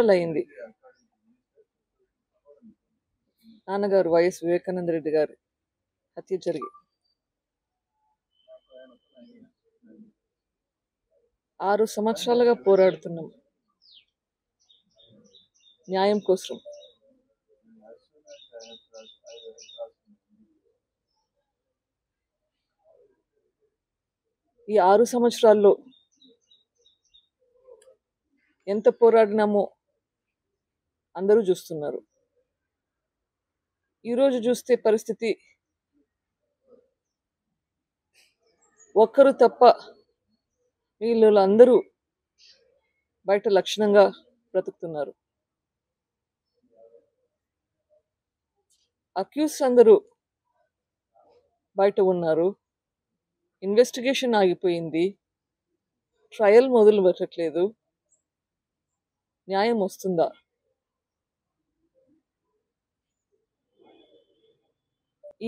అయింది. నాన్నగారు వైఎస్ వివేకానంద రెడ్డి గారి హత్య జరిగి 6 సంవత్సరాలుగా పోరాడుతున్నాం న్యాయం కోసం. ఈ 6 సంవత్సరాల్లో ఎంత పోరాడినామో అందరూ చూస్తున్నారు. ఈరోజు చూస్తే పరిస్థితి ఒక్కరు తప్ప వీళ్ళందరూ బయట లక్షణంగా బ్రతుకుతున్నారు. అక్యూస్ అందరూ బయట ఉన్నారు. ఇన్వెస్టిగేషన్ ఆగిపోయింది. ట్రయల్ మొదలు పెట్టట్లేదు. న్యాయం వస్తుందా?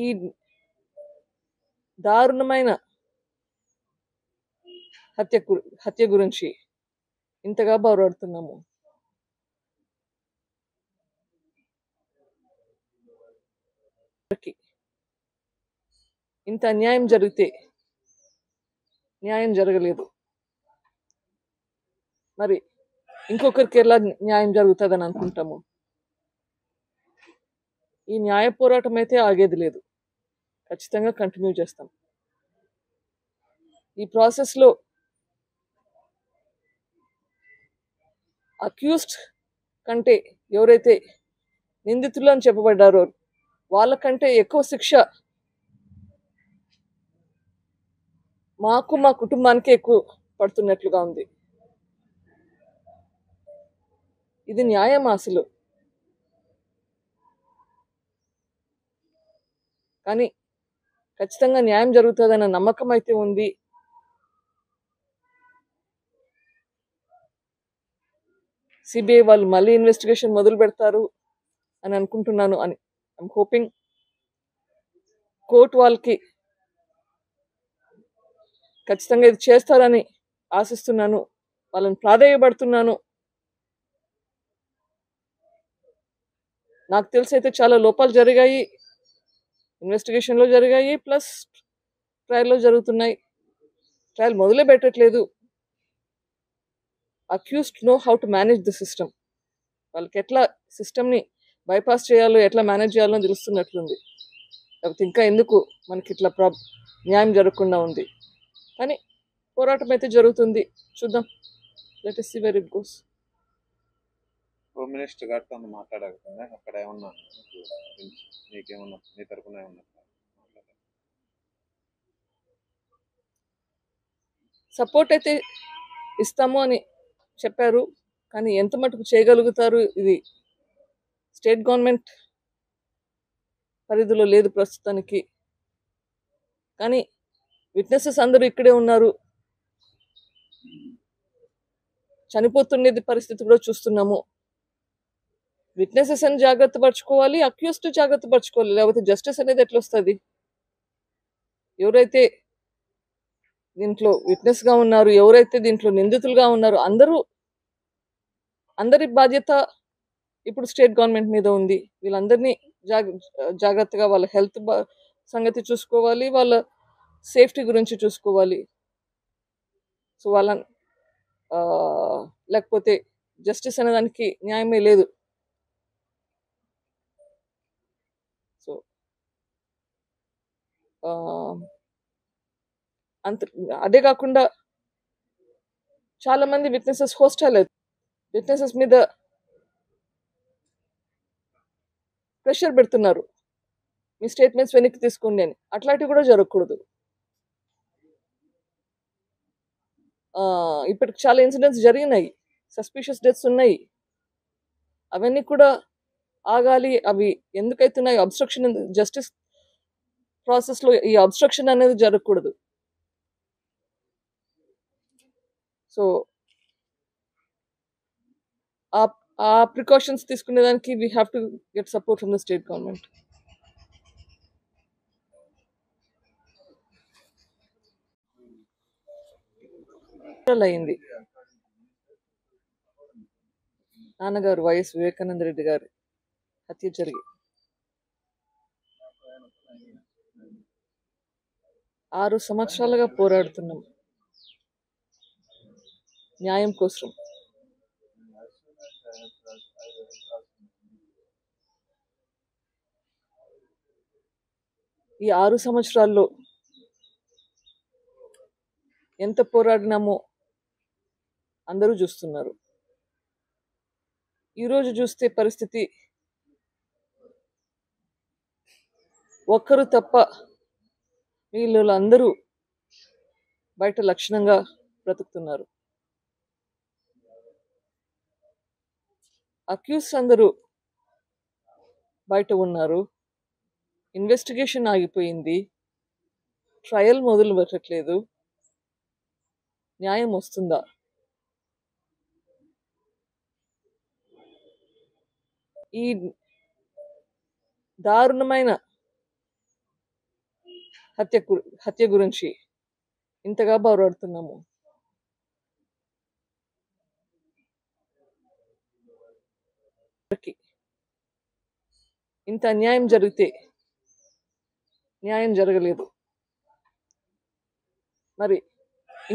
ఈ దారుణమైన హత్య గురించి ఇంతగా పోరాడుతున్నాము. ఇంత అన్యాయం జరిగితే న్యాయం జరగలేదు, మరి ఇంకొకరికి ఎలా న్యాయం జరుగుతుందని అనుకుంటాము? ఈ న్యాయ పోరాటం అయితే ఆగేది లేదు, ఖచ్చితంగా కంటిన్యూ చేస్తాం. ఈ ప్రాసెస్లో అక్యూస్డ్ కంటే ఎవరైతే నిందితులు అని చెప్పబడ్డారో వాళ్ళకంటే ఎక్కువ శిక్ష మాకు, మా కుటుంబానికి ఎక్కువ పడుతున్నట్లుగా ఉంది. ఇది న్యాయం అసలు? కానీ ఖచ్చితంగా న్యాయం జరుగుతుందన్న నమ్మకం అయితే ఉంది. సిబిఐ వాళ్ళు మళ్ళీ ఇన్వెస్టిగేషన్ మొదలు పెడతారు అని అనుకుంటున్నాను. ఐఎమ్ హోపింగ్ కోర్టు వాళ్ళకి ఖచ్చితంగా ఇది చేస్తారని ఆశిస్తున్నాను, వాళ్ళని ప్రాధేయపడుతున్నాను. నాకు తెలిసి అయితే చాలా లోపాలు జరిగాయి, ఇన్వెస్టిగేషన్లో జరిగాయి, ప్లస్ ట్రయల్లో జరుగుతున్నాయి. ట్రయల్ మొదలే పెట్టట్లేదు. Accused know how to manage the system. వాళ్ళకి ఎట్లా సిస్టమ్ని బైపాస్ చేయాలో, ఎట్లా మేనేజ్ చేయాలో తెలుస్తున్నట్లుంది. లేకపోతే ఇంకా ఎందుకు మనకి ఇట్లా న్యాయం జరగకుండా ఉంది? కానీ పోరాటం అయితే జరుగుతుంది, చూద్దాం. Let us see where it goes. Home minister గారితో మాట్లాడకపోయినా అక్కడ ఏమన్నా మీకేమన్నా మీ తరఫున ఏమన్నా సపోర్ట్ అయితే ఇస్తాము అని చెప్పారు, కానీ ఎంత మటుకు చేయగలుగుతారు ఇది స్టేట్ గవర్నమెంట్ పరిధిలో లేదు ప్రస్తుతానికి. కానీ విట్నెసెస్ అందరూ ఇక్కడే ఉన్నారు, చనిపోతుండేది పరిస్థితి కూడా చూస్తున్నాము. విట్నెసెస్ అని జాగ్రత్త పరచుకోవాలి, అక్యూస్డ్ జాగ్రత్త పరచుకోవాలి, లేకపోతే జస్టిస్ అనేది ఎట్లా వస్తుంది? ఎవరైతే దీంట్లో విట్నెస్ గా ఉన్నారు, ఎవరైతే దీంట్లో నిందితులుగా ఉన్నారు, అందరి బాధ్యత ఇప్పుడు స్టేట్ గవర్నమెంట్ మీద ఉంది. వీళ్ళందరినీ జాగ్రత్తగా వాళ్ళ హెల్త్ సంగతి చూసుకోవాలి, వాళ్ళ సేఫ్టీ గురించి చూసుకోవాలి. సో లేకపోతే జస్టిస్ అనేదానికి న్యాయమే లేదు. సో అదే కాకుండా చాలా మంది విట్నెసెస్ హోస్టైల్ విట్నెసెస్ మీద ప్రెషర్ పెడుతున్నారు, మీ స్టేట్మెంట్స్ వెనక్కి తీసుకోండి అని. అట్లాంటివి కూడా జరగకూడదు. ఇప్పటికి చాలా ఇన్సిడెంట్స్ జరిగినాయి, సస్పిషియస్ డెత్స్ ఉన్నాయి, అవన్నీ కూడా ఆగాలి. అవి ఎందుకైతున్నాయి? అబ్స్ట్రక్షన్, జస్టిస్ ప్రాసెస్లో ఈ అబ్స్ట్రక్షన్ అనేది జరగకూడదు. సో ఆ ప్రికాషన్స్ తీసుకునేదానికి we have to get support from the state government. అయింది. నాన్నగారు వైఎస్ వివేకానంద రెడ్డి గారి హత్య జరిగి 6 సంవత్సరాలుగా పోరాడుతున్నాం న్యాయం కోసం. ఈ 6 సంవత్సరాల్లో ఎంత పోరాడినామో అందరూ చూస్తున్నారు. ఈరోజు చూస్తే పరిస్థితి ఒక్కరు తప్ప వీళ్ళు అందరూ బయట లక్షణంగా బ్రతుకుతున్నారు. అక్యూస్ అందరూ బయట ఉన్నారు. ఇన్వెస్టిగేషన్ ఆగిపోయింది. ట్రయల్ మొదలు పెట్టట్లేదు. న్యాయం వస్తుందా? ఈ దారుణమైన హత్య గురించి ఇంతగా పోరాడుతున్నాము. ఇంత అన్యాయం జరిగితే న్యాయం జరగలేదు, మరి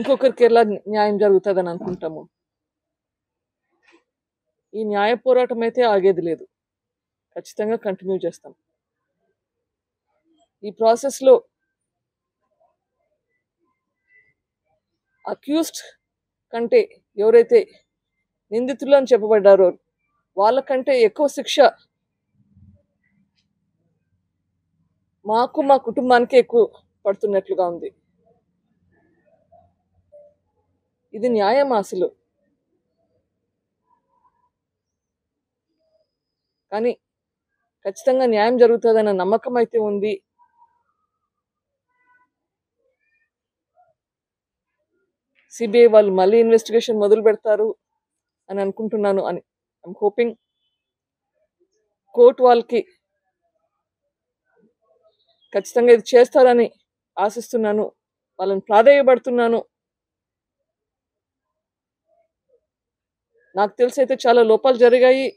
ఇంకొకరికి ఎలా న్యాయం జరుగుతుందని అనుకుంటాము. ఈ న్యాయ పోరాటం అయితే ఆగేది లేదు, ఖచ్చితంగా కంటిన్యూ చేస్తాం. ఈ ప్రాసెస్లో అక్యూస్డ్ కంటే ఎవరైతే నిందితులు అని చెప్పబడ్డారో వాళ్ళకంటే ఎక్కువ శిక్ష మాకు మా కుటుంబానికి ఎక్కువ పడుతున్నట్లుగా ఉంది. ఇది న్యాయం అసలు. కానీ ఖచ్చితంగా న్యాయం జరుగుతుందన్న నమ్మకం అయితే ఉంది. సిబిఐ వాళ్ళు మళ్ళీ ఇన్వెస్టిగేషన్ మొదలు పెడతారు అని అనుకుంటున్నాను. అని ఐఎమ్ హోపింగ్. కోర్టు వాళ్ళకి ఖచ్చితంగా ఇది చేస్తారని ఆశిస్తున్నాను, వాళ్ళని ప్రాధేయపడుతున్నాను. నాకు తెలిసి అయితే చాలా లోపాలు జరిగాయి,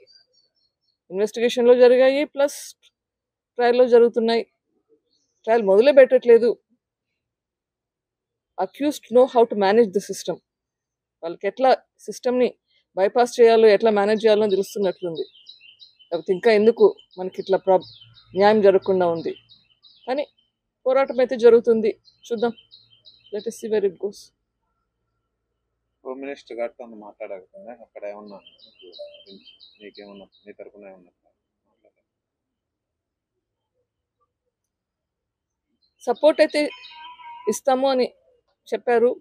ఇన్వెస్టిగేషన్లో జరిగాయి, ప్లస్ ట్రయల్లో జరుగుతున్నాయి. ట్రయల్ మొదలే పెట్టట్లేదు. Accused know how to manage the system. వాళ్ళకి ఎట్లా సిస్టమ్ని బైపాస్ చేయాలో, ఎట్లా మేనేజ్ చేయాలో తెలుస్తున్నట్లుంది. లేకపోతే ఇంకా ఎందుకు మనకి ఇట్లా న్యాయం జరగకుండా ఉంది. కానీ పోరాటం అయితే జరుగుతుంది, చూద్దాం. Let us see where it goes. Home minister గారితో మాట్లాడకపోయినా అక్కడ ఏమన్నా నీకేమన్నా నీ తరపున ఏమన్నా సపోర్ట్ అయితే ఇస్తాము అని చెప్పారు,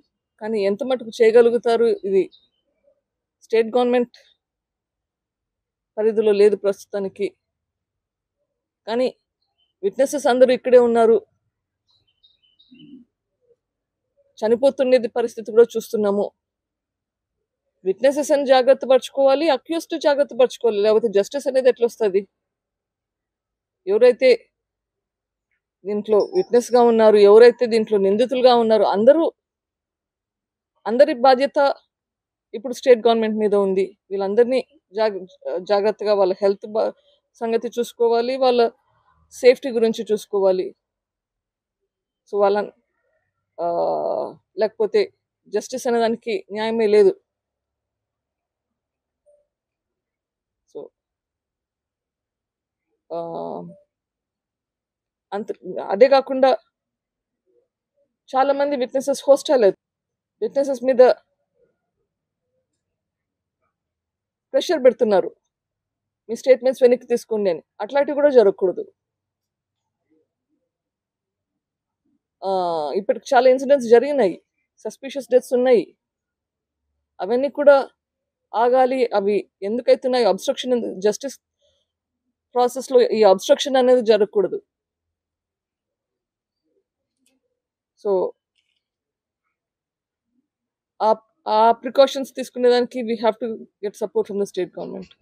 కానీ ఎంత మటుకు చేయగలుగుతారు ఇది స్టేట్ గవర్నమెంట్ పరిధిలో లేదు ప్రస్తుతానికి. కానీ విట్నెసెస్ అందరూ ఇక్కడే ఉన్నారు, చనిపోతుండేది పరిస్థితి కూడా చూస్తున్నాము. విట్నెసెస్ అని జాగ్రత్త పరచుకోవాలి, అక్యూస్డ్ జాగ్రత్త పరచుకోవాలి, లేకపోతే జస్టిస్ అనేది ఎట్లా వస్తుంది? ఎవరైతే దీంట్లో విట్నెస్గా ఉన్నారు, ఎవరైతే దీంట్లో నిందితులుగా ఉన్నారు, అందరి బాధ్యత ఇప్పుడు స్టేట్ గవర్నమెంట్ మీద ఉంది. వీళ్ళందరినీ జాగ్రత్తగా వాళ్ళ హెల్త్ సంగతి చూసుకోవాలి, వాళ్ళ సేఫ్టీ గురించి చూసుకోవాలి. సో వాళ్ళ లేకపోతే జస్టిస్ అనేదానికి న్యాయమే లేదు. సో అదే కాకుండా చాలా మంది విట్నెసెస్ హోస్టైల్ అవుతారు, విట్నెసెస్ మీద ప్రెషర్ పెడుతున్నారు, మీ స్టేట్మెంట్స్ వెనక్కి తీసుకోండి అని. అట్లాంటివి కూడా జరగకూడదు. ఇప్పటికి చాలా ఇన్సిడెంట్స్ జరిగినాయి, సస్పిషియస్ డెత్స్ ఉన్నాయి, అవన్నీ కూడా ఆగాలి. అవి ఎందుకైతున్నాయి? అబ్స్ట్రక్షన్, జస్టిస్ ప్రాసెస్లో ఈ అబ్స్ట్రక్షన్ అనేది జరగకూడదు. సో ఆ ప్రికాషన్స్ తీసుకునేదానికి we have to get support from the state government.